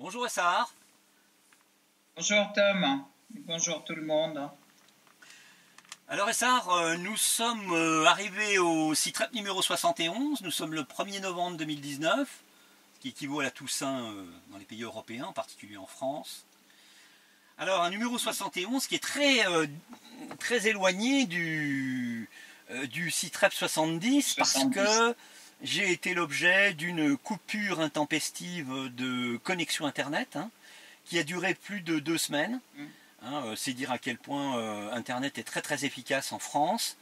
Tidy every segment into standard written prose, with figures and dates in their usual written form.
Bonjour Essar. Bonjour Tom, bonjour tout le monde. Alors Essar, nous sommes arrivés au CITREP numéro 71, nous sommes le 1er novembre 2019, ce qui équivaut à la Toussaint dans les pays européens, en particulier en France. Alors un numéro 71 qui est très éloigné du CITREP 70 parce 70. que j'ai été l'objet d'une coupure intempestive de connexion Internet qui a duré plus de 2 semaines. C'est dire à quel point Internet est très efficace en France.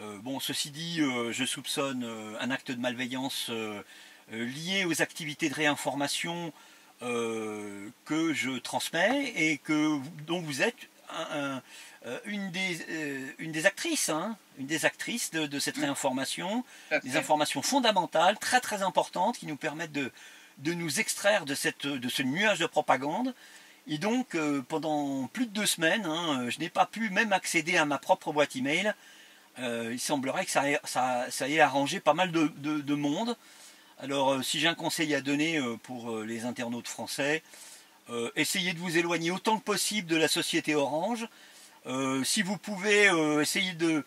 Bon, ceci dit, je soupçonne un acte de malveillance lié aux activités de réinformation que je transmets et que dont vous êtes une des actrices, de cette réinformation, Tout à des fait. informations fondamentales, très importantes, qui nous permettent de nous extraire de ce nuage de propagande. Et donc, pendant plus de 2 semaines, je n'ai pas pu même accéder à ma propre boîte email. Il semblerait que ça ait arrangé pas mal de monde. Alors, si j'ai un conseil à donner pour les internautes français, essayez de vous éloigner autant que possible de la société Orange. Si vous pouvez, essayez de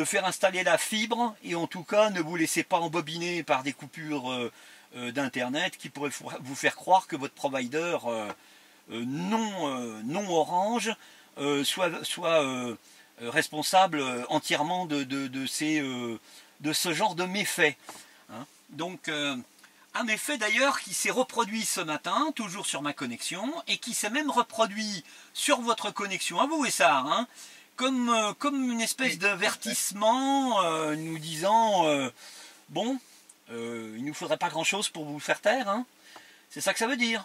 faire installer la fibre et en tout cas, ne vous laissez pas embobiner par des coupures d'Internet qui pourraient vous faire croire que votre provider non orange soit responsable entièrement de ce genre de méfaits. Donc, un méfait d'ailleurs qui s'est reproduit ce matin, toujours sur ma connexion, et qui s'est même reproduit sur votre connexion à vous, Essar, comme une espèce Oui, tout à fait. d'avertissement nous disant bon, il nous faudrait pas grand-chose pour vous faire taire. C'est ça que ça veut dire.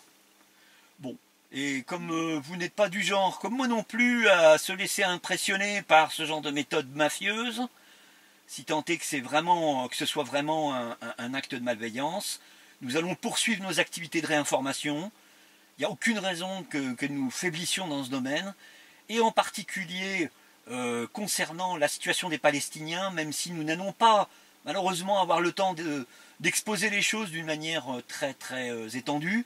Bon. Et comme vous n'êtes pas du genre, comme moi non plus, à se laisser impressionner par ce genre de méthode mafieuse, si tant est que ce soit vraiment un acte de malveillance, nous allons poursuivre nos activités de réinformation. Il n'y a aucune raison que nous faiblissions dans ce domaine, et en particulier concernant la situation des Palestiniens, même si nous n'allons pas malheureusement avoir le temps d'exposer les choses d'une manière très étendue,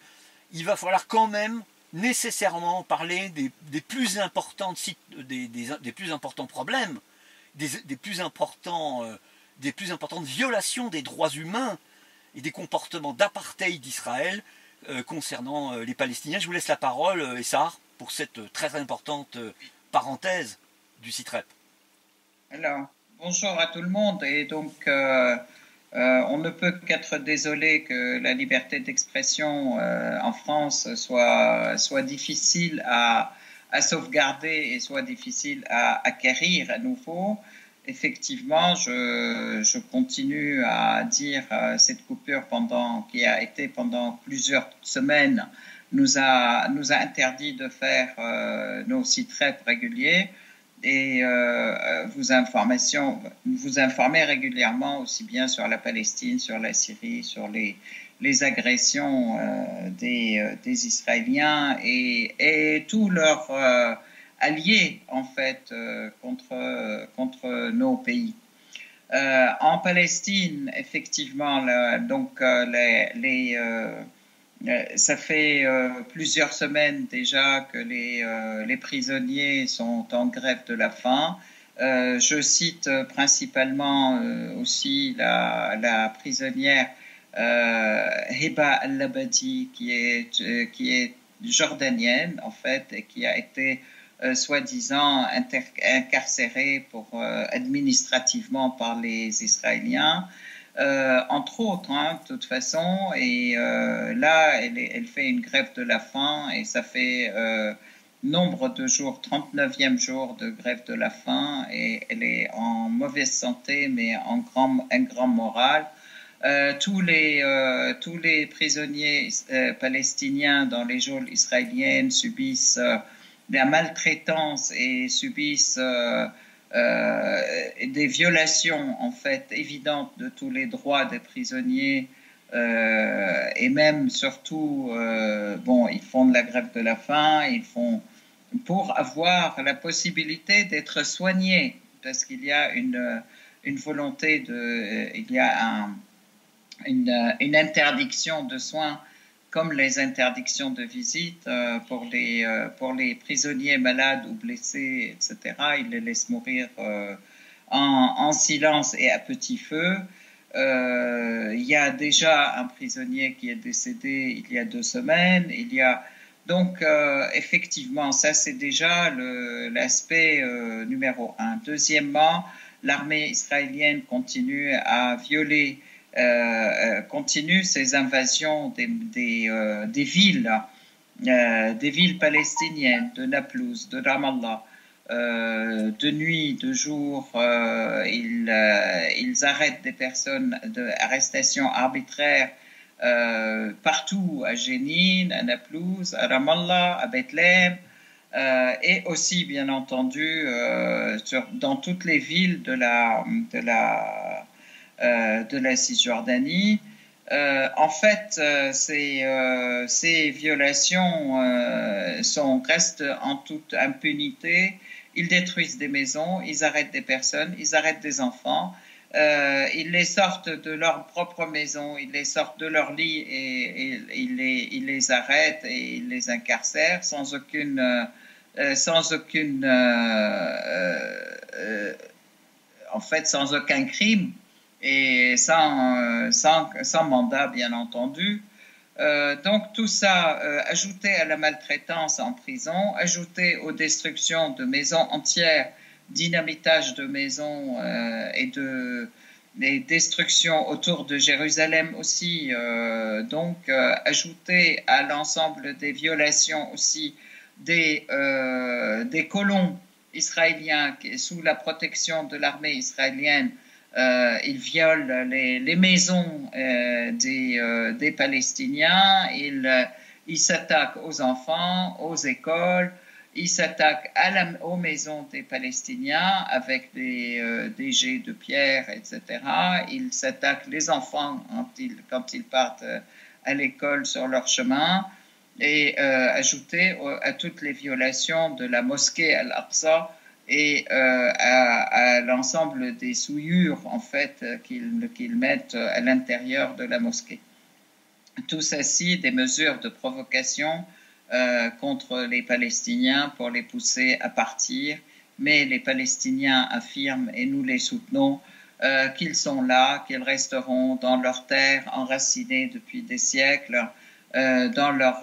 il va falloir quand même nécessairement parler des plus importants des plus importants problèmes, des plus importantes violations des droits humains et des comportements d'apartheid d'Israël concernant les Palestiniens. Je vous laisse la parole, Essar, pour cette très importante parenthèse du CITREP. Alors, bonjour à tout le monde. Et donc, on ne peut qu'être désolé que la liberté d'expression en France soit difficile à sauvegarder et soit difficile à acquérir à nouveau. Effectivement, je continue à dire cette coupure qui a été pendant plusieurs semaines nous a interdit de faire nos sites web réguliers et vous informer régulièrement aussi bien sur la Palestine, sur la Syrie, sur les agressions des Israéliens et tous leurs alliés en fait contre nos pays. En Palestine, effectivement, ça fait plusieurs semaines déjà que les prisonniers sont en grève de la faim. Je cite principalement aussi la prisonnière Heba al-Labadi qui est jordanienne en fait et qui a été soi-disant incarcérée administrativement par les Israéliens. Entre autres, de toute façon. Et là, elle fait une grève de la faim et ça fait nombre de jours, 39e jour de grève de la faim et elle est en mauvaise santé mais un grand moral. Tous les prisonniers palestiniens dans les geôles israéliennes subissent la maltraitance et subissent des violations en fait évidentes de tous les droits des prisonniers et même surtout ils font de la grève de la faim, ils font pour avoir la possibilité d'être soignés parce qu'il y a une volonté il y a une interdiction de soins comme les interdictions de visite pour les prisonniers malades ou blessés, etc. Ils les laissent mourir en silence et à petit feu. Il y a déjà un prisonnier qui est décédé il y a 2 semaines. Donc, effectivement, ça c'est déjà l'aspect numéro 1. Deuxièmement, l'armée israélienne continue à violer, continue ses invasions des villes palestiniennes, de Naplouse, de Ramallah. De nuit, de jour, ils arrêtent des personnes d'arrestation arbitraire partout, à Jénine, à Naplouse, à Ramallah, à Bethléem, et aussi, bien entendu, dans toutes les villes de la Cisjordanie. En fait, ces violations restent en toute impunité. Ils détruisent des maisons, ils arrêtent des personnes, ils arrêtent des enfants. Ils les sortent de leur propre maison, ils les sortent de leur lit et ils les arrêtent et ils les incarcèrent sans aucun crime et sans mandat, bien entendu. Donc tout ça, ajouté à la maltraitance en prison, ajouté aux destructions de maisons entières, dynamitage de maisons et des destructions autour de Jérusalem aussi, ajouté à l'ensemble des violations aussi des colons israéliens sous la protection de l'armée israélienne. Ils violent les maisons des Palestiniens, ils s'attaquent aux enfants, aux écoles, ils s'attaquent aux maisons des Palestiniens avec des jets de pierre, etc. Ils s'attaquent les enfants quand ils partent à l'école sur leur chemin, et ajouter à toutes les violations de la mosquée Al-Aqsa et à l'ensemble des souillures en fait qu'ils mettent à l'intérieur de la mosquée. Tout ceci des mesures de provocation contre les Palestiniens pour les pousser à partir, mais les Palestiniens affirment, et nous les soutenons, qu'ils sont là, qu'ils resteront dans leurs terres enracinés depuis des siècles, dans leur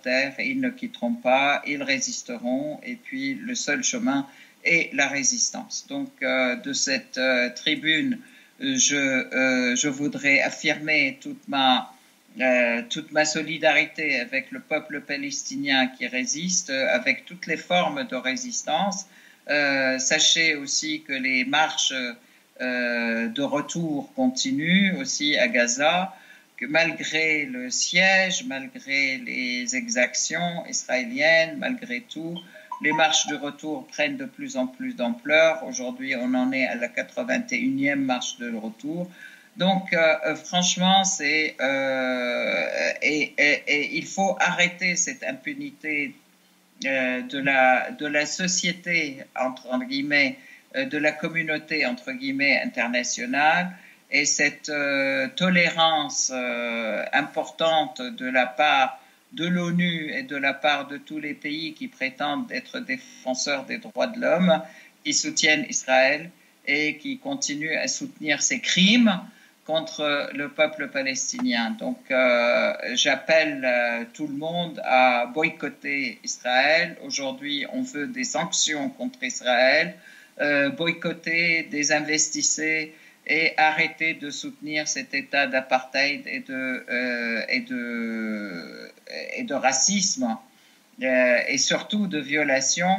terre, et ils ne quitteront pas, ils résisteront, et puis le seul chemin est la résistance. Donc de cette tribune, je voudrais affirmer toute ma solidarité avec le peuple palestinien qui résiste, avec toutes les formes de résistance. Sachez aussi que les marches de retour continuent aussi à Gaza, que malgré le siège, malgré les exactions israéliennes, malgré tout, les marches de retour prennent de plus en plus d'ampleur. Aujourd'hui, on en est à la 81e marche de retour. Donc, franchement, il faut arrêter cette impunité de la société, entre guillemets, de la communauté, entre guillemets, internationale, et cette tolérance importante de la part de l'ONU et de la part de tous les pays qui prétendent être défenseurs des droits de l'homme, qui soutiennent Israël et qui continuent à soutenir ces crimes contre le peuple palestinien. Donc, j'appelle tout le monde à boycotter Israël. Aujourd'hui, on veut des sanctions contre Israël, boycotter, désinvestisser et arrêter de soutenir cet état d'apartheid et de racisme et surtout de violation.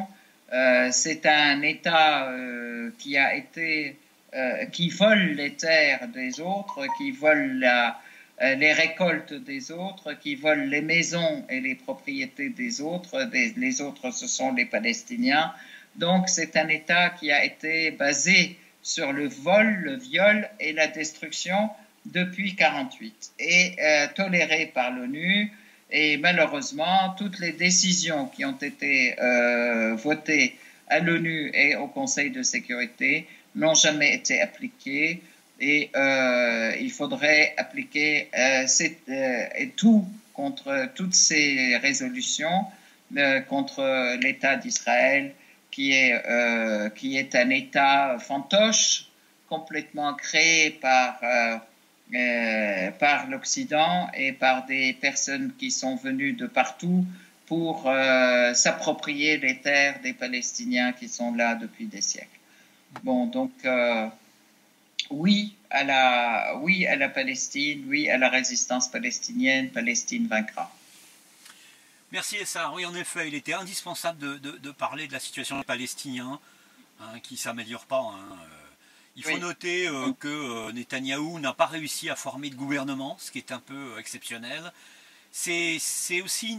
C'est un état qui vole les terres des autres, qui vole les récoltes des autres, qui vole les maisons et les propriétés des autres. Les autres, ce sont les Palestiniens. Donc, c'est un État qui a été basé sur le vol, le viol et la destruction depuis 1948 et toléré par l'ONU. Et malheureusement, toutes les décisions qui ont été votées à l'ONU et au Conseil de sécurité n'ont jamais été appliquées. et il faudrait appliquer tout contre toutes ces résolutions contre l'État d'Israël qui est un État fantoche complètement créé par l'Occident et par des personnes qui sont venues de partout pour s'approprier les terres des Palestiniens qui sont là depuis des siècles. Bon, donc oui à la Palestine, oui à la résistance palestinienne, Palestine vaincra. Merci Essar. Oui, en effet, il était indispensable de parler de la situation des Palestiniens, hein, qui ne s'améliore pas. Hein. Il faut noter que Netanyahou n'a pas réussi à former de gouvernement, ce qui est un peu exceptionnel. C'est aussi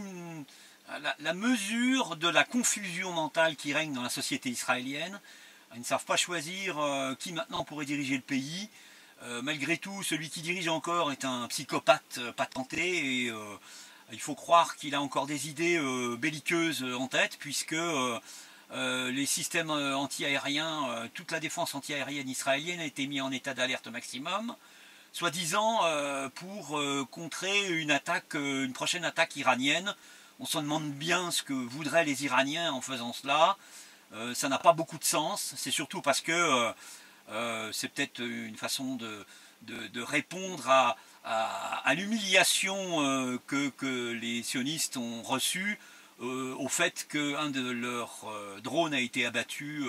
la mesure de la confusion mentale qui règne dans la société israélienne. Ils ne savent pas choisir qui maintenant pourrait diriger le pays. Malgré tout, celui qui dirige encore est un psychopathe patenté et il faut croire qu'il a encore des idées belliqueuses en tête, puisque les systèmes anti-aériens, toute la défense anti-aérienne israélienne a été mise en état d'alerte maximum, soi-disant pour contrer une prochaine attaque iranienne. On se demande bien ce que voudraient les Iraniens en faisant cela. Ça n'a pas beaucoup de sens, c'est surtout parce que c'est peut-être une façon de répondre à l'humiliation que les sionistes ont reçue au fait qu'un de leurs drones a été abattu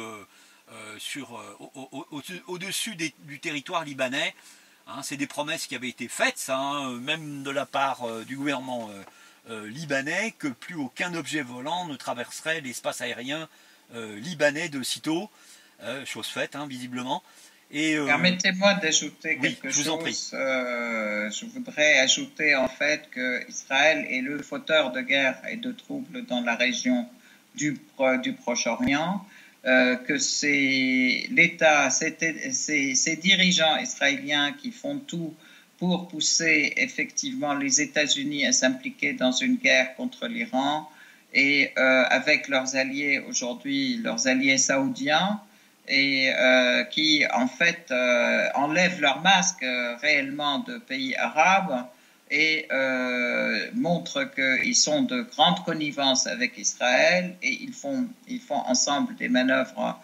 au-dessus du territoire libanais. Hein, c'est des promesses qui avaient été faites, ça, hein, même de la part du gouvernement libanais, que plus aucun objet volant ne traverserait l'espace aérien libanais de sitôt, chose faite, hein, visiblement. Permettez-moi d'ajouter quelque chose. Je voudrais ajouter en fait que Israël est le fauteur de guerre et de troubles dans la région du Proche-Orient, que c'est l'État, ces dirigeants israéliens qui font tout pour pousser effectivement les États-Unis à s'impliquer dans une guerre contre l'Iran et avec leurs alliés aujourd'hui, leurs alliés saoudiens, et qui en fait enlèvent leur masque réellement de pays arabes et montrent qu'ils sont de grande connivence avec Israël et ils font ensemble des manœuvres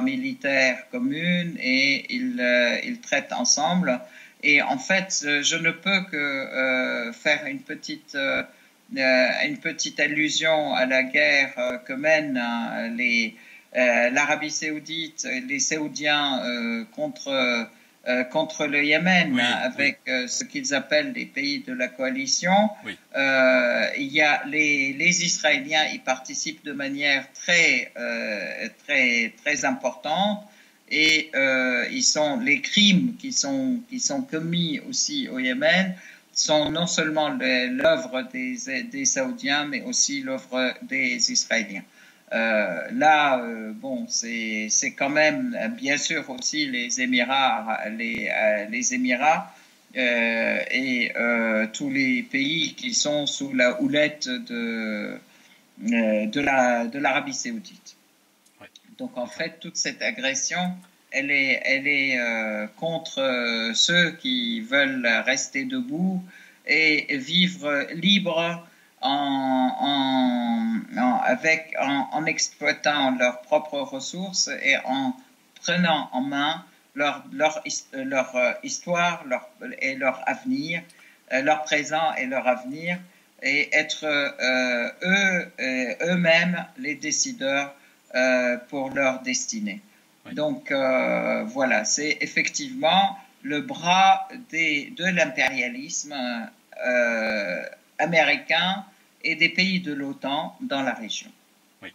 militaires communes et ils traitent ensemble. Et en fait, je ne peux que faire une petite allusion à la guerre que mènent l'Arabie saoudite, les Saoudiens contre le Yémen, avec ce qu'ils appellent les pays de la coalition. Oui. Il y a les Israéliens y participent de manière très importante et les crimes qui sont commis aussi au Yémen sont non seulement l'œuvre des Saoudiens, mais aussi l'œuvre des Israéliens. Bon, c'est quand même bien sûr aussi les Émirats, les Émirats et tous les pays qui sont sous la houlette de l'Arabie saoudite. Ouais. Donc en fait, toute cette agression, elle est contre ceux qui veulent rester debout et vivre libre en exploitant leurs propres ressources et en prenant en main leur histoire et leur avenir, leur présent et leur avenir, et être eux-mêmes les décideurs pour leur destinée. Oui. Donc voilà, c'est effectivement le bras de l'impérialisme américain et des pays de l'OTAN dans la région. Oui.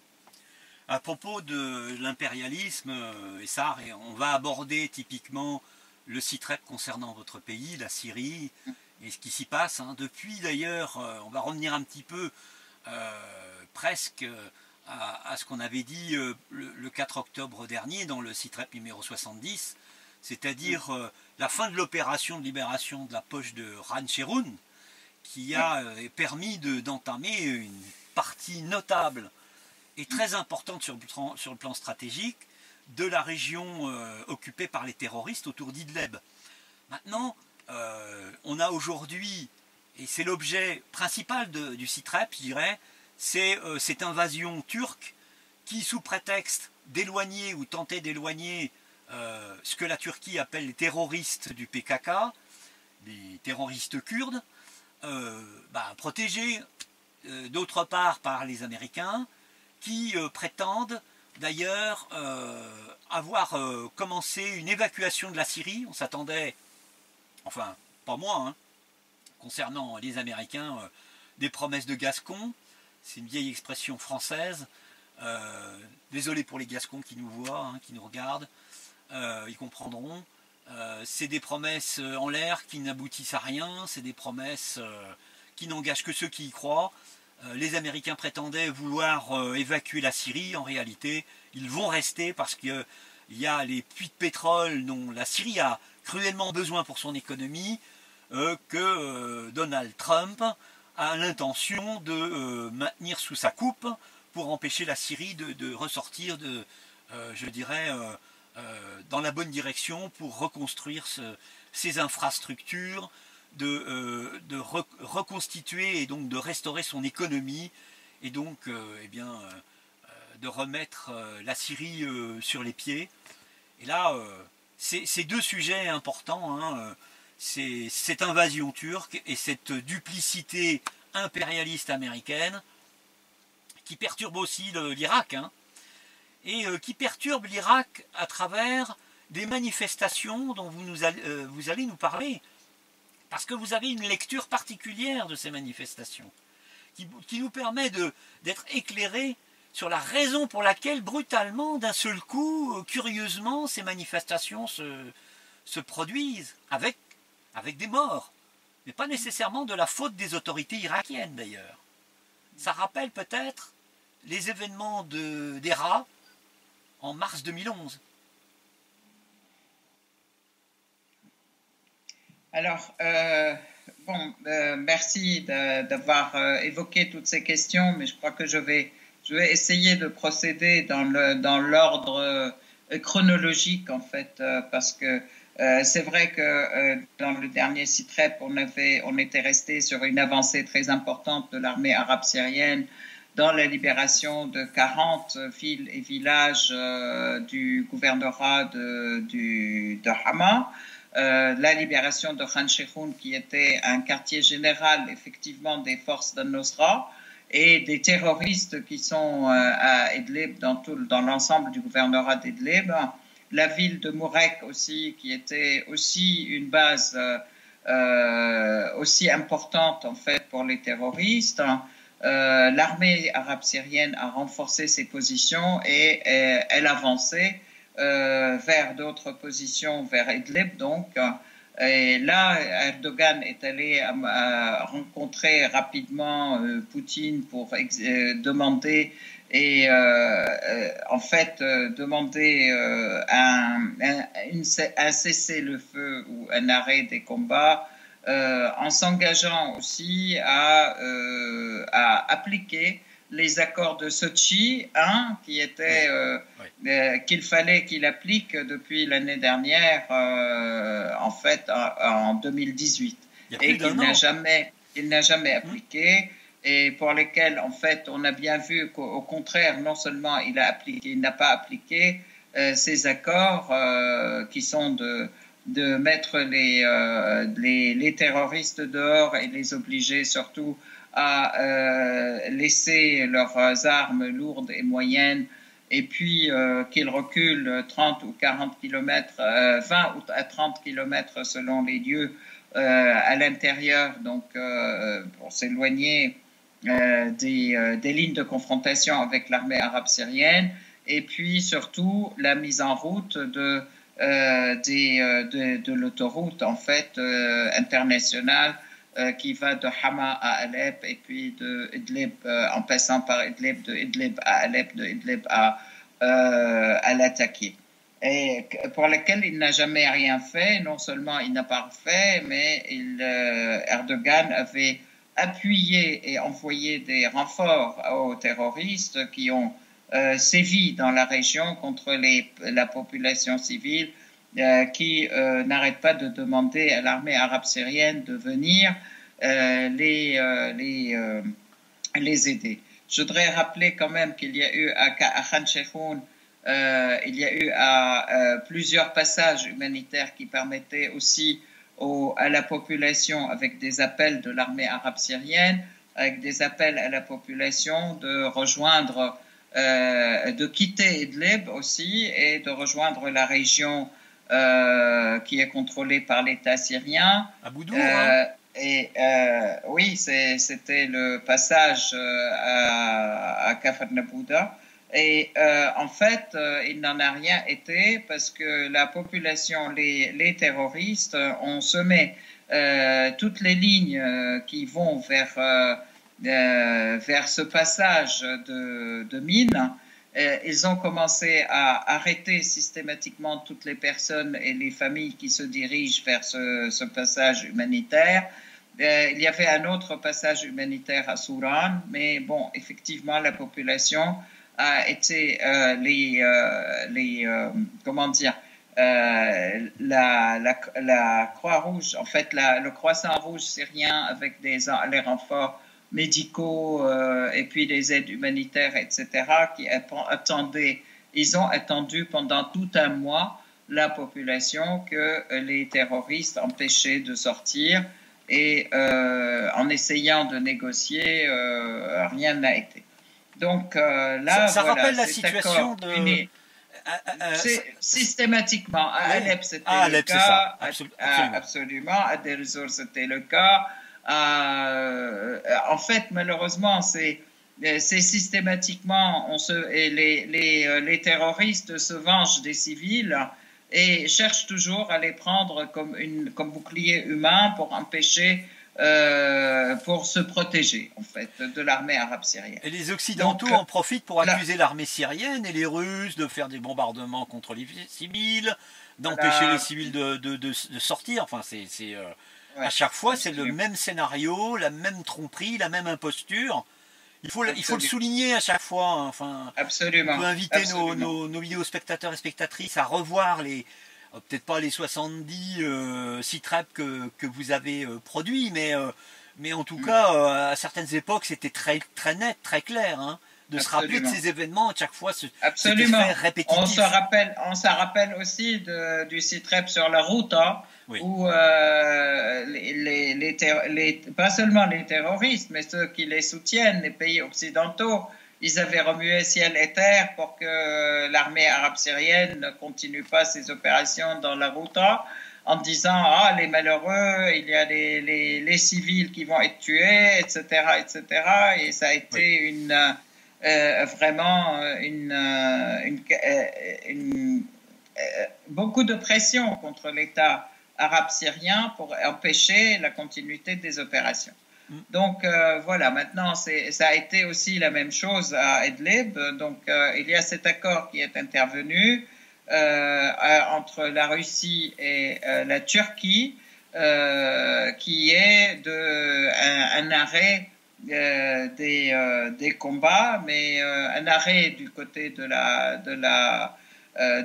À propos de l'impérialisme, Essar, on va aborder typiquement le SITREP concernant votre pays, la Syrie, et ce qui s'y passe. Hein. Depuis d'ailleurs, on va revenir un petit peu presque à ce qu'on avait dit le 4 octobre dernier dans le SITREP numéro 70, c'est-à-dire la fin de l'opération de libération de la poche de Ran Sheroun, qui a permis d'entamer une partie notable et très importante sur le plan stratégique de la région occupée par les terroristes autour d'Idlib. Maintenant, on a aujourd'hui, et c'est l'objet principal du SITREP, je dirais, c'est cette invasion turque qui, sous prétexte d'éloigner ou tenter d'éloigner ce que la Turquie appelle les terroristes du PKK, les terroristes kurdes, protégés d'autre part par les Américains, qui prétendent d'ailleurs avoir commencé une évacuation de la Syrie. On s'attendait, enfin pas moi, hein, concernant les Américains, des promesses de Gascons. C'est une vieille expression française. Désolé pour les Gascons qui nous voient, hein, qui nous regardent, ils comprendront. C'est des promesses en l'air qui n'aboutissent à rien, c'est des promesses qui n'engagent que ceux qui y croient. Les Américains prétendaient vouloir évacuer la Syrie. En réalité, ils vont rester parce qu'il y a les puits de pétrole dont la Syrie a cruellement besoin pour son économie, que Donald Trump a l'intention de maintenir sous sa coupe pour empêcher la Syrie de ressortir je dirais, dans la bonne direction pour reconstruire ses infrastructures, de reconstituer et donc de restaurer son économie et donc de remettre la Syrie sur les pieds. Et là, c'est deux sujets importants, hein, c'est cette invasion turque et cette duplicité impérialiste américaine qui perturbe aussi l'Irak, hein, et qui perturbe l'Irak à travers des manifestations dont vous allez nous parler, parce que vous avez une lecture particulière de ces manifestations, qui nous permet d'être éclairés sur la raison pour laquelle, brutalement, d'un seul coup, curieusement, ces manifestations se produisent, avec des morts, mais pas nécessairement de la faute des autorités irakiennes, d'ailleurs. Ça rappelle peut-être les événements d'Héra en mars 2011. Alors, merci d'avoir évoqué toutes ces questions, mais je crois que je vais essayer de procéder dans l'ordre chronologique, en fait, parce que c'est vrai que dans le dernier SITREP, on était resté sur une avancée très importante de l'armée arabe syrienne dans la libération de 40 villes et villages du gouvernorat de Hama. La libération de Khan Sheikhoun, qui était un quartier général effectivement des forces d'Al-Nusra, et des terroristes qui sont à Idlib, dans l'ensemble du gouvernorat d'Idlib. La ville de Mourek aussi, qui était aussi une base aussi importante en fait pour les terroristes. L'armée arabe syrienne a renforcé ses positions et elle avançait vers d'autres positions, vers Idlib donc. Et là, Erdogan est allé rencontrer rapidement Poutine pour demander demander un cessez-le-feu ou un arrêt des combats, en s'engageant aussi à appliquer les accords de Sochi, qui étaient qu'il fallait qu'il applique depuis l'année dernière, en fait, en 2018, et qu'il n'a jamais appliqué, et pour lesquels, en fait, on a bien vu qu'au contraire, non seulement il n'a pas appliqué ces accords qui sont de mettre les terroristes dehors et les obliger surtout à laisser leurs armes lourdes et moyennes, et puis qu'ils reculent 30 ou 40 km, 20 ou 30 km selon les lieux, à l'intérieur, donc pour s'éloigner des lignes de confrontation avec l'armée arabe syrienne, et puis surtout la mise en route de l'autoroute en fait internationale qui va de Hama à Alep, et puis de Idlib, en passant par Idlib, de Idlib à Alep, de Idlib à Latakia, et pour lequel il n'a jamais rien fait. Non seulement il n'a pas fait, mais Erdogan avait appuyé et envoyé des renforts aux terroristes qui ont sévit dans la région contre la population civile qui n'arrête pas de demander à l'armée arabe syrienne de venir les aider. Je voudrais rappeler quand même qu'il y a eu à Khan Sheikhoun, il y a eu plusieurs passages humanitaires qui permettaient aussi à la population, avec des appels de l'armée arabe syrienne, avec des appels à la population de rejoindre, de quitter Idlib aussi et de rejoindre la région qui est contrôlée par l'État syrien. À Boudour, hein. Et oui, c'était le passage à Kafr Nabouda. Et en fait, il n'en a rien été parce que la population, les terroristes ont semé toutes les lignes qui vont vers ce passage de mines. Ils ont commencé à arrêter systématiquement toutes les personnes et les familles qui se dirigent vers ce passage humanitaire. Il y avait un autre passage humanitaire à Souran, mais bon, effectivement, la population a été comment dire, la Croix-Rouge, en fait, le Croissant Rouge syrien avec les renforts médicaux et puis des aides humanitaires, etc., qui attendaient, ils ont attendu pendant tout un mois la population que les terroristes empêchaient de sortir et en essayant de négocier, rien n'a été. Donc là, ça voilà, rappelle la situation de... Systématiquement, à Alep, c'était le Alep, cas. Absolument. Absolument. À Deir ez-Zor, c'était le cas. En fait, malheureusement, c'est systématiquement, les terroristes se vengent des civils et cherchent toujours à les prendre comme bouclier humain pour empêcher, pour se protéger, en fait, de l'armée arabe syrienne. Et les Occidentaux en profitent pour accuser l'armée syrienne et les Russes de faire des bombardements contre les civils, d'empêcher les civils de sortir. Enfin, à chaque fois, c'est le même scénario, la même tromperie, la même imposture. Il faut le souligner à chaque fois. Hein. Enfin, absolument. On peut inviter nos vidéos spectateurs et spectatrices à revoir peut-être pas les 70 sites que vous avez produits, mais en tout cas, à certaines époques, c'était très, très net, très clair. Hein, de se rappeler de ces événements à chaque fois, c'était très répétitif. On se rappelle aussi du site-rep sur la route, hein, oui. Où pas seulement les terroristes, mais ceux qui les soutiennent, les pays occidentaux, ils avaient remué ciel et terre pour que l'armée arabe syrienne ne continue pas ses opérations dans la route, en disant les malheureux, il y a les civils qui vont être tués, etc., etc. Et ça a été vraiment beaucoup de pression contre l'État arabe syrien pour empêcher la continuité des opérations. Donc voilà, maintenant ça a été aussi la même chose à Idlib. Donc il y a cet accord qui est intervenu entre la Russie et la Turquie, qui est un arrêt des combats, mais un arrêt du côté de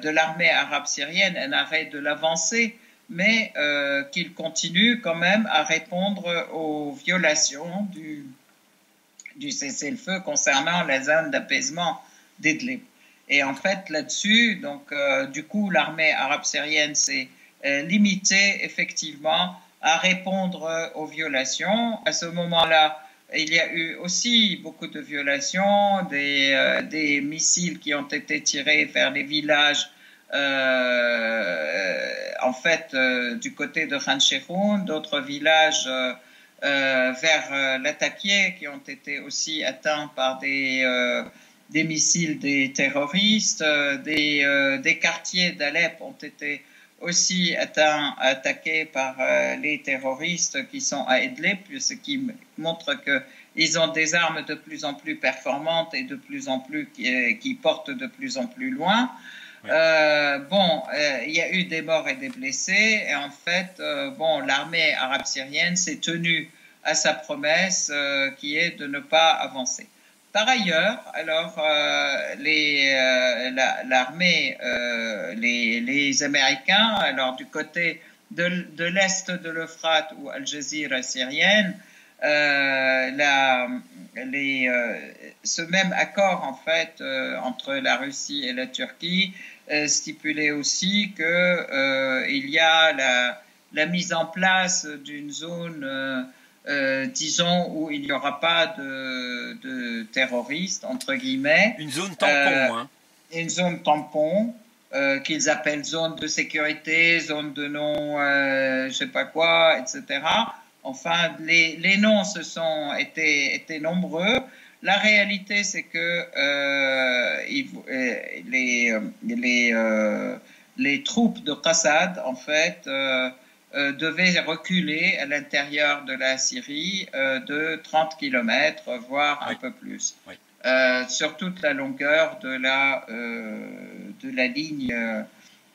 l'armée arabe syrienne, un arrêt de l'avancée, mais qu'il continue quand même à répondre aux violations du cessez-le-feu concernant la zone d'apaisement d'Idlib. Et en fait, là-dessus, donc, du coup, l'armée arabe syrienne s'est limitée effectivement à répondre aux violations. À ce moment-là, il y a eu aussi beaucoup de violations, des missiles qui ont été tirés vers les villages, en fait, du côté de Khan Sheikhoun, d'autres villages vers Latakia qui ont été aussi atteints par des missiles des terroristes. Des quartiers d'Alep ont été aussi attaqués par les terroristes qui sont à Idlib, ce qui montre qu'ils ont des armes de plus en plus performantes et de plus en plus qui portent de plus en plus loin. Oui. Il y a eu des morts et des blessés, et en fait, l'armée arabe syrienne s'est tenue à sa promesse qui est de ne pas avancer. Par ailleurs, alors l'armée, les Américains, alors du côté de l'est de l'Euphrate ou Al-Jazira syrienne, ce même accord en fait entre la Russie et la Turquie stipulait aussi que il y a la mise en place d'une zone disons où il n'y aura pas de terroristes entre guillemets. Une zone tampon, hein. Une zone tampon qu'ils appellent zone de sécurité, zone de non, je sais pas quoi, etc. Enfin, les noms étaient nombreux. La réalité, c'est que les troupes de Qassad, en fait, devaient reculer à l'intérieur de la Syrie de 30 km, voire un peu plus. Oui. Sur toute la longueur de la ligne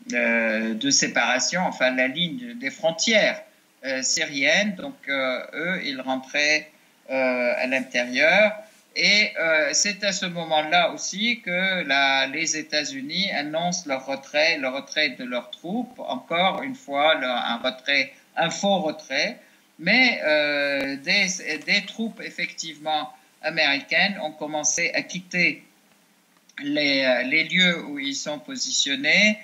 de séparation, enfin la ligne des frontières syriennes. Donc eux, ils rentraient à l'intérieur. Et c'est à ce moment-là aussi que les États-Unis annoncent le retrait de leurs troupes. Encore une fois, un faux retrait. Mais des troupes effectivement américaines ont commencé à quitter les lieux où ils sont positionnés,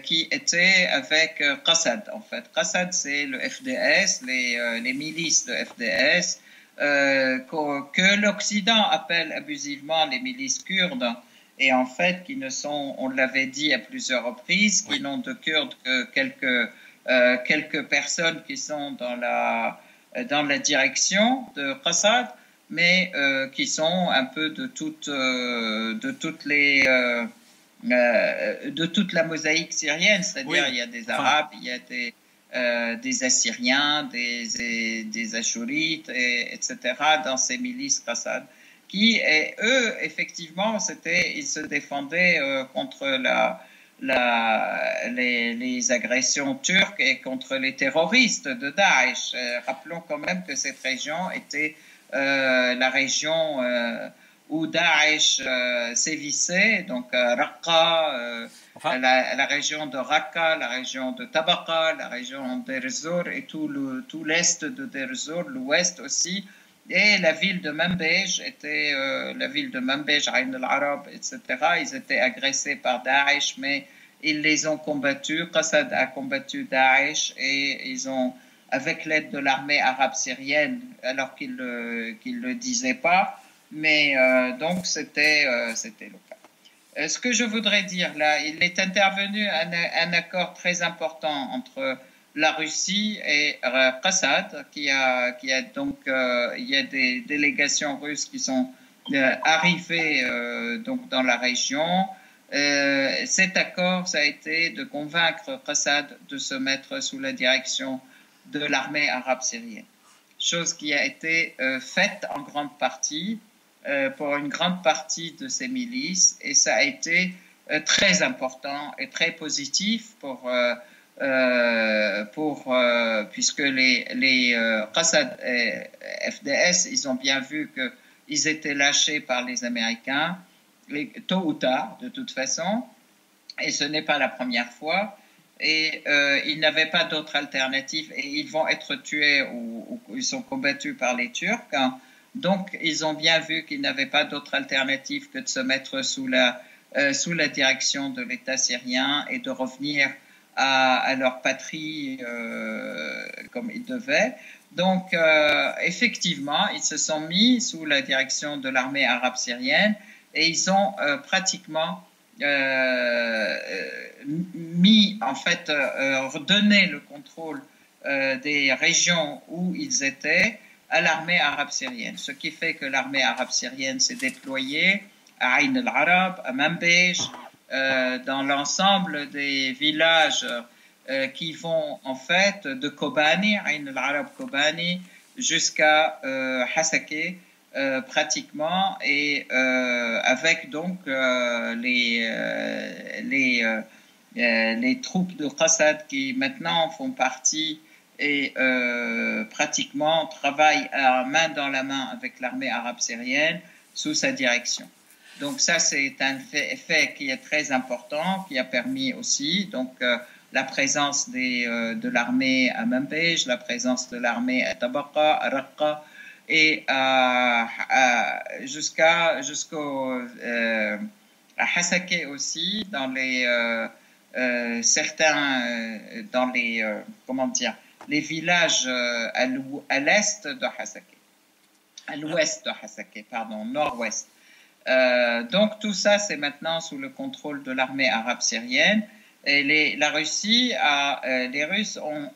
qui étaient avec Qassad. En fait, Qassad, c'est le FDS, les milices de FDS, que l'Occident appelle abusivement les milices kurdes, et en fait qui ne sont, on l'avait dit à plusieurs reprises, qui n'ont de Kurdes que quelques personnes qui sont dans la direction de Qassad, mais qui sont un peu de toute la mosaïque syrienne, c'est-à-dire il y a des Arabes, il y a des Assyriens, des Ashurites, etc. dans ces milices Qassad, qui, eux, effectivement, ils se défendaient contre les agressions turques et contre les terroristes de Daesh. Rappelons quand même que cette région était la région où Daesh sévissait, donc Raqqa, la région de Raqqa, la région de Tabaqa, la région d'Deir ez-Zor et tout l'est de Deir ez-Zor, l'ouest aussi, et la ville de Manbij était la ville de Manbij, Ain al-Arab, etc. Ils étaient agressés par Daesh, mais ils les ont combattus. Qassad a combattu Daesh et ils ont, avec l'aide de l'armée arabe syrienne, alors qu'ils le disaient pas, mais donc c'était le cas. Ce que je voudrais dire là, il est intervenu un accord très important entre la Russie et Qassad, qui a donc il y a des délégations russes qui sont arrivées donc dans la région. Cet accord, ça a été de convaincre Qassad de se mettre sous la direction de l'armée arabe syrienne, chose qui a été faite en grande partie pour une grande partie de ces milices, et ça a été très important et très positif puisque les Qassad et FDS, ils ont bien vu qu'ils étaient lâchés par les Américains, tôt ou tard, de toute façon, et ce n'est pas la première fois, et ils n'avaient pas d'autre alternative, et ils vont être tués ou ils sont combattus par les Turcs, hein. Donc, ils ont bien vu qu'ils n'avaient pas d'autre alternative que de se mettre sous la direction de l'État syrien et de revenir à leur patrie comme ils devaient. Donc, effectivement, ils se sont mis sous la direction de l'armée arabe syrienne et ils ont pratiquement redonné le contrôle des régions où ils étaient à l'armée arabe syrienne. Ce qui fait que l'armée arabe syrienne s'est déployée à Ain al-Arab, à Manbij, dans l'ensemble des villages qui vont en fait de Kobani, Ain al-Arab Kobani, jusqu'à Hasakeh, pratiquement, et avec donc les troupes de Qassad qui maintenant font partie et pratiquement travaillent main dans la main avec l'armée arabe syrienne sous sa direction. Donc ça, c'est un fait qui est très important, qui a permis aussi donc la présence de l'armée à Manbij, la présence de l'armée à Tabaqa, à Raqqa, et jusqu'au à Hasakeh aussi, dans les dans les comment dire, les villages à l'est de Hasakeh, à l'ouest de Hasakeh, pardon, nord-ouest. Donc tout ça, c'est maintenant sous le contrôle de l'armée arabe syrienne. Et les Russes ont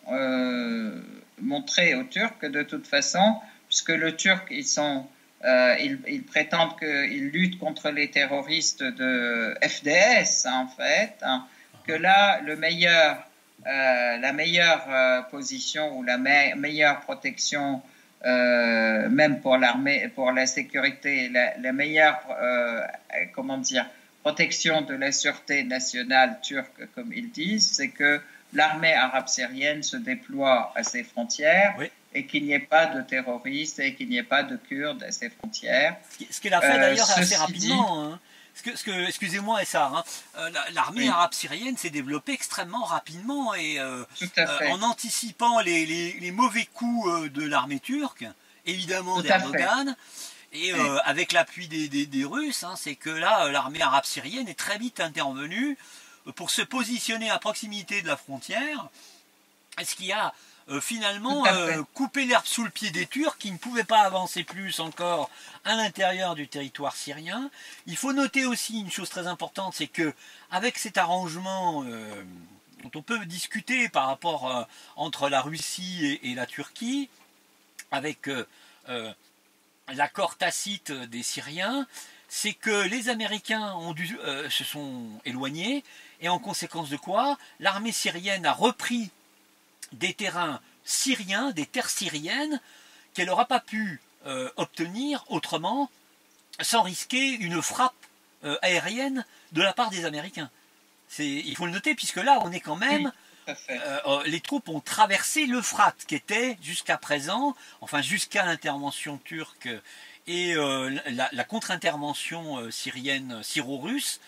montré aux Turcs que de toute façon, puisque les Turcs, ils prétendent qu'ils luttent contre les terroristes de FDS, en fait, hein, que là, la meilleure position ou la meilleure protection, même pour l'armée, pour la sécurité, la meilleure, comment dire, protection de la sûreté nationale turque, comme ils disent, c'est que l'armée arabe syrienne se déploie à ses frontières, oui, et qu'il n'y ait pas de terroristes et qu'il n'y ait pas de Kurdes à ses frontières. Ce qu'elle a fait d'ailleurs assez rapidement. Hein. Excusez-moi, Essar, hein, l'armée arabe syrienne s'est développée extrêmement rapidement et en anticipant les mauvais coups de l'armée turque, évidemment d'Erdogan. Et avec l'appui des Russes, hein, c'est que là, l'armée arabe syrienne est très vite intervenue pour se positionner à proximité de la frontière, ce qui a finalement coupé l'herbe sous le pied des Turcs qui ne pouvaient pas avancer plus encore à l'intérieur du territoire syrien. Il faut noter aussi une chose très importante, c'est que avec cet arrangement dont on peut discuter par rapport entre la Russie et la Turquie, avec l'accord tacite des Syriens, c'est que les Américains se sont éloignés et en conséquence de quoi l'armée syrienne a repris des terrains syriens, des terres syriennes qu'elle n'aura pas pu obtenir autrement sans risquer une frappe aérienne de la part des Américains. Il faut le noter puisque là on est quand même... les troupes ont traversé l'Euphrate qui était jusqu'à présent, enfin jusqu'à l'intervention turque et la contre-intervention syrienne, syro-russe,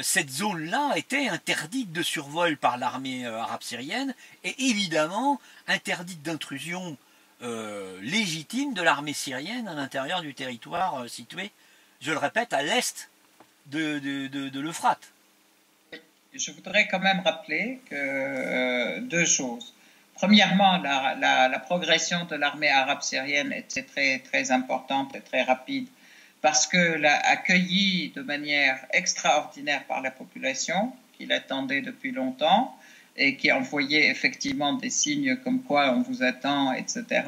cette zone-là était interdite de survol par l'armée arabe syrienne et évidemment interdite d'intrusion légitime de l'armée syrienne à l'intérieur du territoire situé, je le répète, à l'est de l'Euphrate. Je voudrais quand même rappeler que deux choses. Premièrement, la progression de l'armée arabe syrienne était très, très importante et très rapide parce que l'a accueillie de manière extraordinaire par la population qui l'attendait depuis longtemps et qui envoyait effectivement des signes comme quoi on vous attend, etc.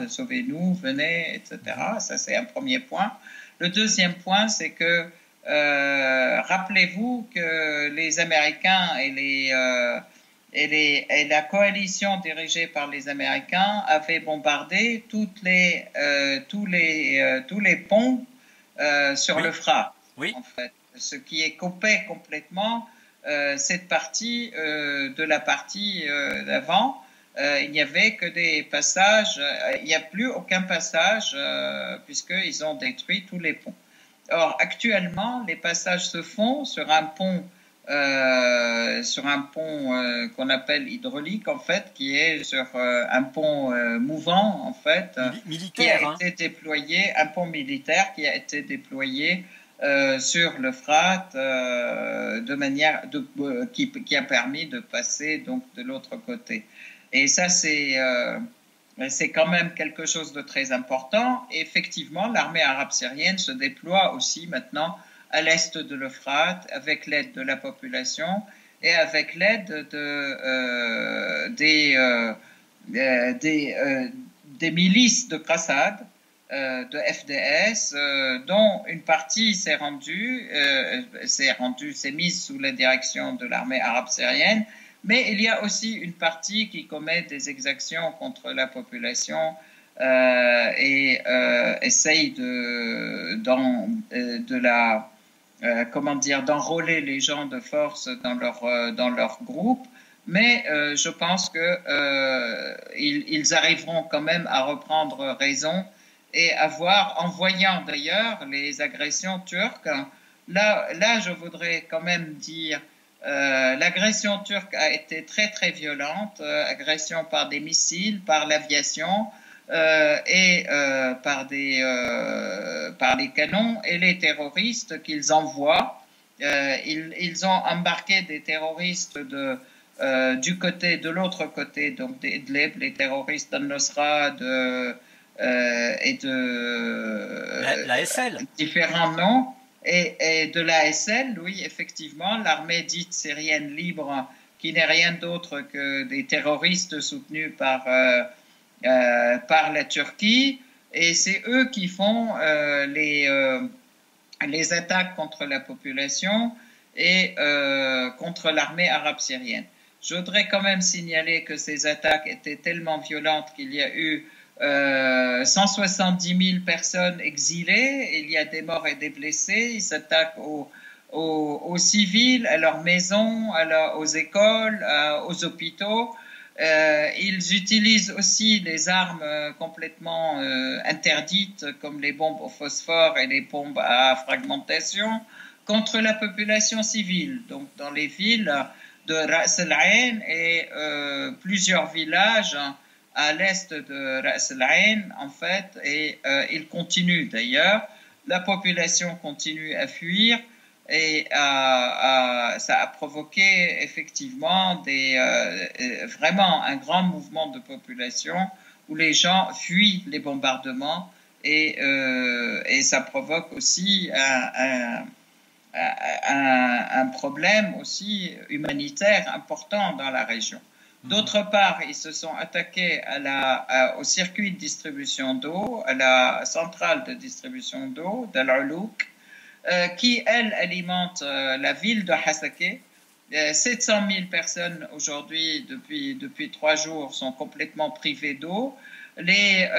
Sauvez-nous, venez, etc. Ça, c'est un premier point. Le deuxième point, c'est que rappelez-vous que les Américains et la coalition dirigée par les Américains avaient bombardé tous les ponts sur l'Euphrate, en fait, ce qui est coupé complètement cette partie de la partie d'avant. Il n'y avait que des passages, il n'y a plus aucun passage puisqu'ils ont détruit tous les ponts. Or, actuellement, les passages se font sur un pont qu'on appelle hydraulique, en fait, qui est sur un pont mouvant, en fait, militaire, qui a été déployé, un pont militaire qui a été déployé sur l'Euphrate de manière qui a permis de passer donc de l'autre côté. Et ça, c'est quand même quelque chose de très important. Et effectivement, l'armée arabe syrienne se déploie aussi maintenant à l'est de l'Euphrate avec l'aide de la population et avec l'aide des milices de Qassad, de FDS, dont une partie s'est mise sous la direction de l'armée arabe syrienne. Mais il y a aussi une partie qui commet des exactions contre la population et essaye d'enrôler les gens de force dans leur groupe. Mais je pense qu'ils arriveront quand même à reprendre raison et en voyant d'ailleurs les agressions turques, là je voudrais quand même dire, l'agression turque a été très très violente, agression par des missiles, par l'aviation et par les canons, et les terroristes qu'ils envoient. Ils ont embarqué des terroristes de l'autre côté, donc d'Idlib, les terroristes d'Al-Nusra et de La SL. différents noms, et de l'ASL, oui, effectivement, l'armée dite syrienne libre, qui n'est rien d'autre que des terroristes soutenus par la Turquie, et c'est eux qui font les attaques contre la population et contre l'armée arabe syrienne. Je voudrais quand même signaler que ces attaques étaient tellement violentes qu'il y a eu 170 000 personnes exilées, il y a des morts et des blessés, ils s'attaquent aux civils, à leurs maisons, aux écoles, aux hôpitaux. Ils utilisent aussi des armes complètement interdites, comme les bombes au phosphore et les bombes à fragmentation, contre la population civile. Donc dans les villes de Ras Al Ain et plusieurs villages à l'est de Ras Al Ain, en fait, et ils continuent d'ailleurs. La population continue à fuir, et ça a provoqué effectivement vraiment un grand mouvement de population où les gens fuient les bombardements, et ça provoque aussi un problème aussi humanitaire important dans la région. D'autre part, ils se sont attaqués au circuit de distribution d'eau, à la centrale de distribution d'eau d'Al-Uluq, qui, elle, alimente la ville de Hasakeh. 700 000 personnes aujourd'hui, depuis 3 jours, sont complètement privées d'eau. Les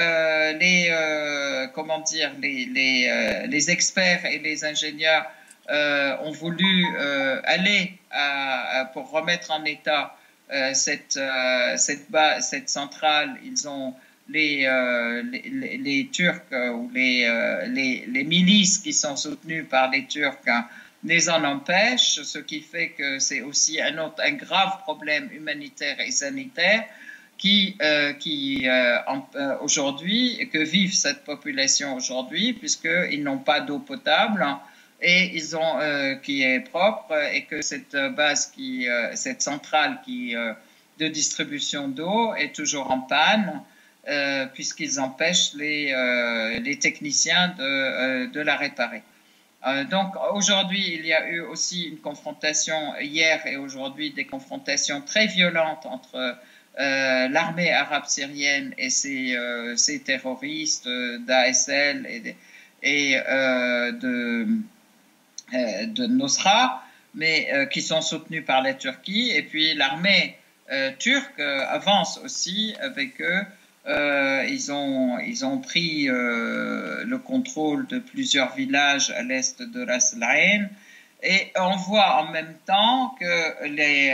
experts et les ingénieurs ont voulu aller pour remettre en état cette centrale. Ils ont les Turcs ou les milices qui sont soutenues par les Turcs les en empêchent, ce qui fait que c'est aussi un grave problème humanitaire et sanitaire aujourd'hui, que vivent cette population aujourd'hui, puisqu'ils n'ont pas d'eau potable et qui est propre, et que cette centrale de distribution d'eau est toujours en panne, puisqu'ils empêchent les techniciens de la réparer. Donc aujourd'hui, il y a eu aussi une confrontation hier et aujourd'hui, des confrontations très violentes entre l'armée arabe syrienne et ses terroristes d'ASL et de Nusra, mais qui sont soutenus par la Turquie. Et puis l'armée turque avance aussi avec eux. Ils ont pris le contrôle de plusieurs villages à l'est de Ras Al Ain, et on voit en même temps que les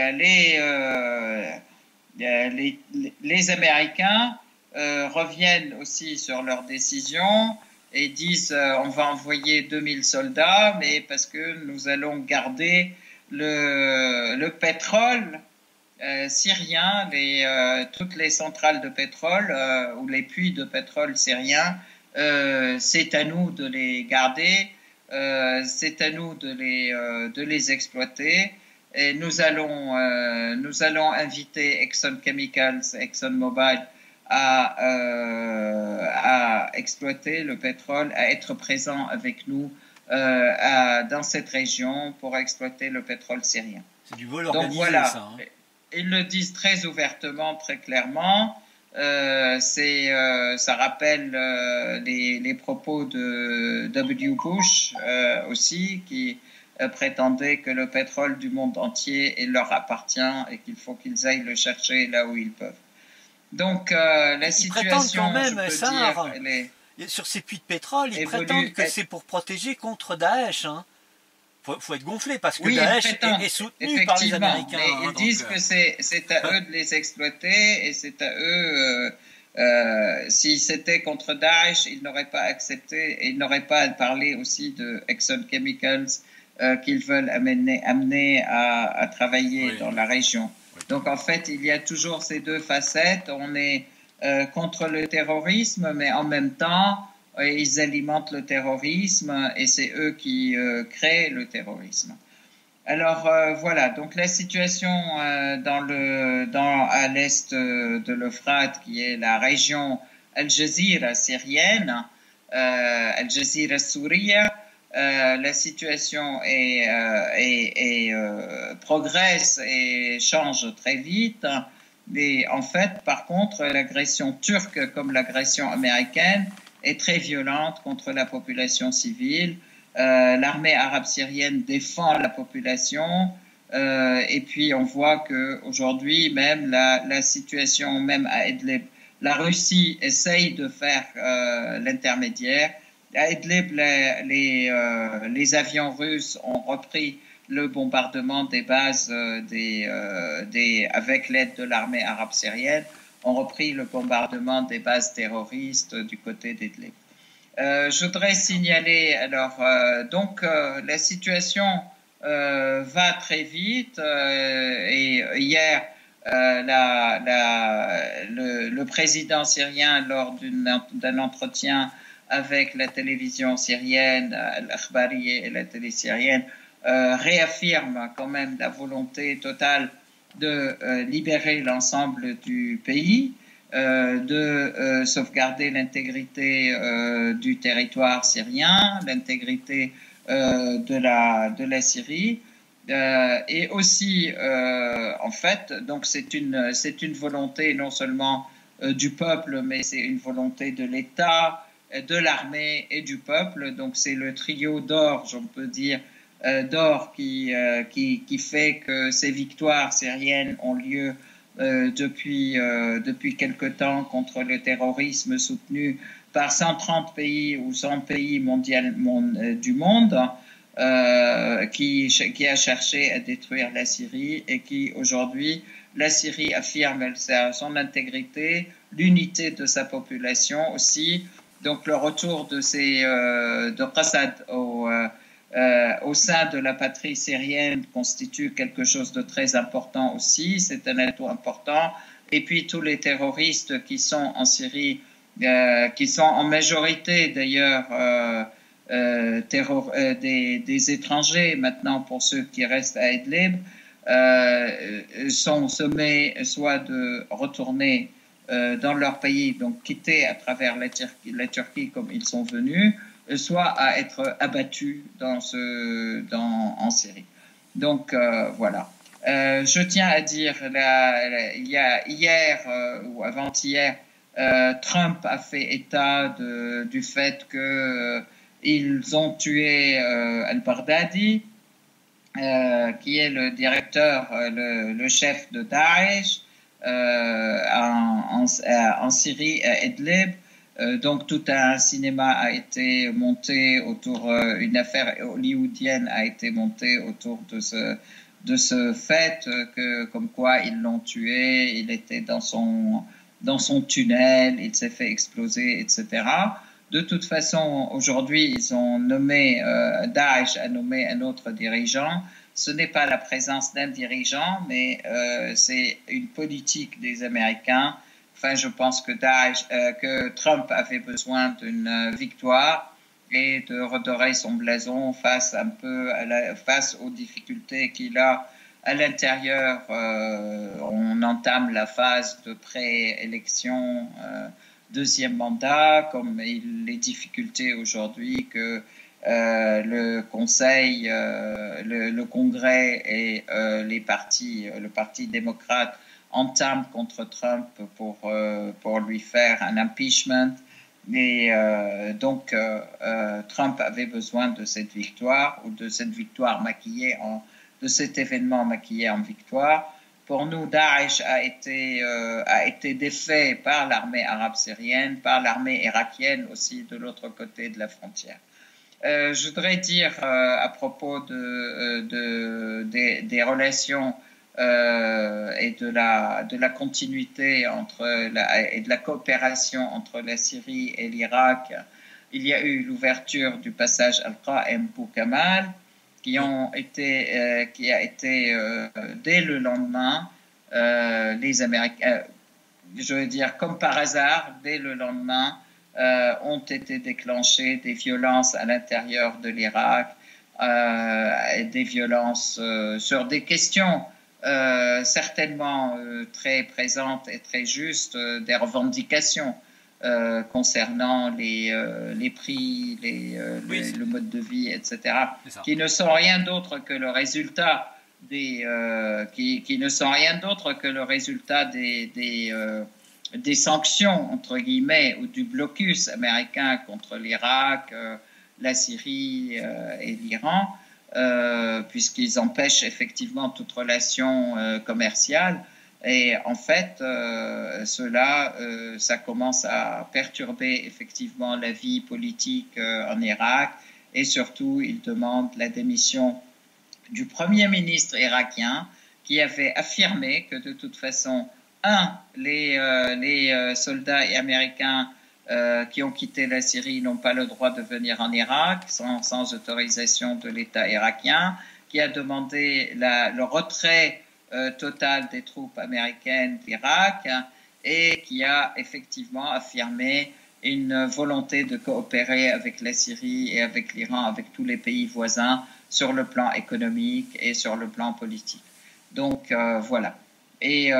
Américains reviennent aussi sur leur décision et disent on va envoyer 2000 soldats, mais parce que nous allons garder le pétrole syrien, toutes les centrales de pétrole ou les puits de pétrole syriens, c'est à nous de les garder, c'est à nous de les exploiter, et nous allons inviter Exxon Chemicals, Exxon Mobil à exploiter le pétrole, à être présent avec nous dans cette région pour exploiter le pétrole syrien. C'est du vol organisé. Donc voilà, ça, hein. Ils le disent très ouvertement, très clairement. Ça rappelle les propos de W. Bush aussi, qui prétendait que le pétrole du monde entier leur appartient et qu'il faut qu'ils aillent le chercher là où ils peuvent. Donc la situation, quand même, je peux ça, dire, elle est sur ces puits de pétrole, ils prétendent que c'est pour protéger contre Daesh. Hein. Faut être gonflé parce que oui, Daesh est soutenu par les Américains. Mais ils disent que c'est à eux de les exploiter et c'est à eux Si c'était contre Daesh, il n'aurait pas accepté, et il n'aurait pas parlé aussi de Exxon Chemicals qu'ils veulent amener à travailler dans la région. Donc en fait, il y a toujours ces deux facettes. On est contre le terrorisme, mais en même temps, ils alimentent le terrorisme et c'est eux qui créent le terrorisme. Alors voilà, donc la situation à l'est de l'Euphrate, qui est la région Al Jazeera syrienne, Al Jazeera Souria, la situation progresse et change très vite. Mais en fait, par contre, l'agression turque, comme l'agression américaine, est très violente contre la population civile. L'armée arabe syrienne défend la population et puis on voit qu'aujourd'hui même la situation même à Idlib, la Russie essaye de faire l'intermédiaire. À Idlib, les avions russes ont repris le bombardement des bases avec l'aide de l'armée arabe syrienne, ont repris le bombardement des bases terroristes du côté d'Idlib. Je voudrais signaler, alors, donc, la situation va très vite et hier, le président syrien, lors d'un entretien avec la télévision syrienne, l'Akhbari et la télé syrienne, réaffirme quand même la volonté totale de libérer l'ensemble du pays. De sauvegarder l'intégrité du territoire syrien, l'intégrité de la Syrie, et aussi, en fait, donc c'est une volonté non seulement du peuple, mais c'est une volonté de l'État, de l'armée et du peuple. Donc c'est le trio d'or, on peut dire, d'or qui fait que ces victoires syriennes ont lieu depuis quelque temps contre le terrorisme soutenu par 130 pays ou 100 pays du monde qui a cherché à détruire la Syrie et qui aujourd'hui, la Syrie affirme son intégrité, l'unité de sa population aussi. Donc le retour de Qassad au sein de la patrie syrienne constitue quelque chose de très important aussi, c'est un atout important. Et puis tous les terroristes qui sont en Syrie, qui sont en majorité d'ailleurs des étrangers maintenant pour ceux qui restent à Idlib, sont sommés soit de retourner dans leur pays, donc quitter à travers la Turquie comme ils sont venus, soit à être abattus en Syrie. Donc voilà. Je tiens à dire, il y a hier ou avant-hier, Trump a fait état du fait qu'ils ont tué al-Baghdadi, qui est le directeur, le chef de Daesh en Syrie, à Idlib. Donc tout un cinéma a été monté autour, une affaire hollywoodienne a été montée autour de ce fait comme quoi ils l'ont tué, il était dans son tunnel, il s'est fait exploser, etc. De toute façon, aujourd'hui, ils ont nommé, Daesh a nommé un autre dirigeant. Ce n'est pas la présence d'un dirigeant, mais c'est une politique des Américains. Enfin, je pense que Trump avait besoin d'une victoire et de redorer son blason face aux difficultés qu'il a à l'intérieur. On entame la phase de pré-élection, deuxième mandat, comme les difficultés aujourd'hui que le Conseil, le Congrès et le Parti démocrate entame contre Trump pour lui faire un impeachment. Et donc, Trump avait besoin de cette victoire ou de cette victoire de cet événement maquillé en victoire. Pour nous, Daesh a été défait par l'armée arabe syrienne, par l'armée irakienne aussi de l'autre côté de la frontière. Je voudrais dire à propos des relations et de la continuité et de la coopération entre la Syrie et l'Irak, il y a eu l'ouverture du passage Al-Qa'im Bou-Kamal, qui a été dès le lendemain, les Américains, je veux dire comme par hasard, dès le lendemain, ont été déclenchées des violences à l'intérieur de l'Irak, et des violences sur des questions certainement très présentes et très justes, des revendications concernant les prix, le mode de vie, etc., qui ne sont rien d'autre que le résultat des sanctions, entre guillemets, ou du blocus américain contre l'Irak, la Syrie et l'Iran, puisqu'ils empêchent effectivement toute relation commerciale. Et en fait, ça commence à perturber effectivement la vie politique en Irak, et surtout, ils demandent la démission du Premier ministre irakien, qui avait affirmé que de toute façon, les soldats américains qui ont quitté la Syrie n'ont pas le droit de venir en Irak sans autorisation de l'État irakien, qui a demandé le retrait total des troupes américaines d'Irak, et qui a effectivement affirmé une volonté de coopérer avec la Syrie et avec l'Iran, avec tous les pays voisins, sur le plan économique et sur le plan politique. Donc voilà. Et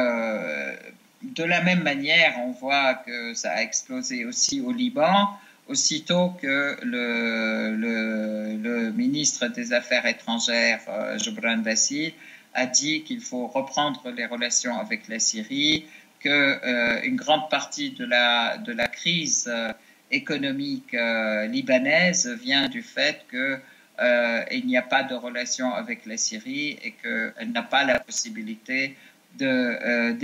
de la même manière, on voit que ça a explosé aussi au Liban, aussitôt que le ministre des Affaires étrangères, Gebran Bassil, a dit qu'il faut reprendre les relations avec la Syrie, qu'une grande partie de la crise économique libanaise vient du fait qu'il n'y a pas de relation avec la Syrie et qu'elle n'a pas la possibilité de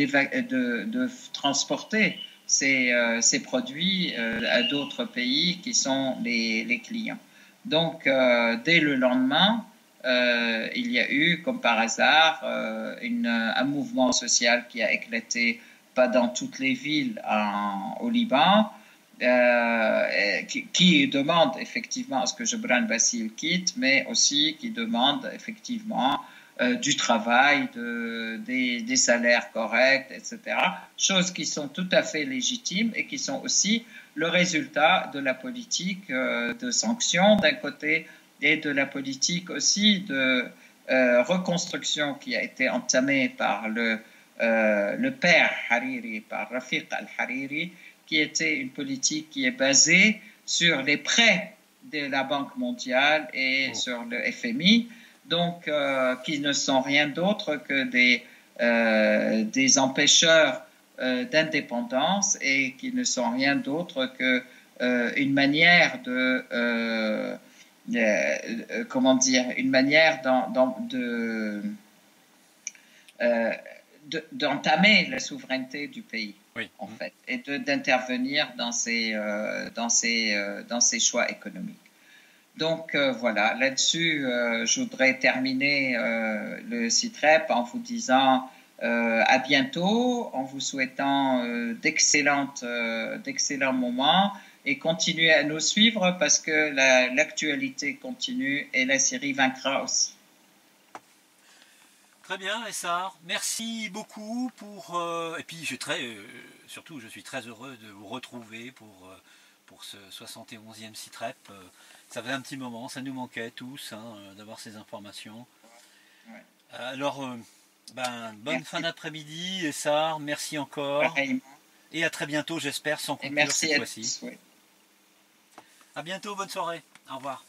transporter ces produits à d'autres pays qui sont les clients. Donc, dès le lendemain, il y a eu, comme par hasard, un mouvement social qui a éclaté, pas dans toutes les villes au Liban, qui demande effectivement à ce que Gebran Bassil quitte, mais aussi qui demande effectivement du travail, des salaires corrects, etc. Choses qui sont tout à fait légitimes et qui sont aussi le résultat de la politique de sanctions d'un côté, et de la politique aussi de reconstruction qui a été entamée par le père Hariri, par Rafiq al-Hariri, qui était une politique qui est basée sur les prêts de la Banque mondiale et sur le FMI, donc qui ne sont rien d'autre que des empêcheurs d'indépendance, et qui ne sont rien d'autre que une manière d'entamer la souveraineté du pays, en fait, et d'intervenir dans ses choix économiques. Donc voilà, là-dessus, je voudrais terminer le CITREP en vous disant à bientôt, en vous souhaitant d'excellents moments, et continuez à nous suivre parce que l'actualité continue et la Syrie vaincra aussi. Très bien, Essar. Merci beaucoup pour... et puis surtout, je suis très heureux de vous retrouver pour ce 71e CITREP. Ça faisait un petit moment, ça nous manquait tous d'avoir ces informations. Ouais. Alors, bonne fin d'après-midi, Essar. Merci encore. Pareillement. Et à très bientôt, j'espère, sans conclure cette fois-ci. Oui. À bientôt, bonne soirée. Au revoir.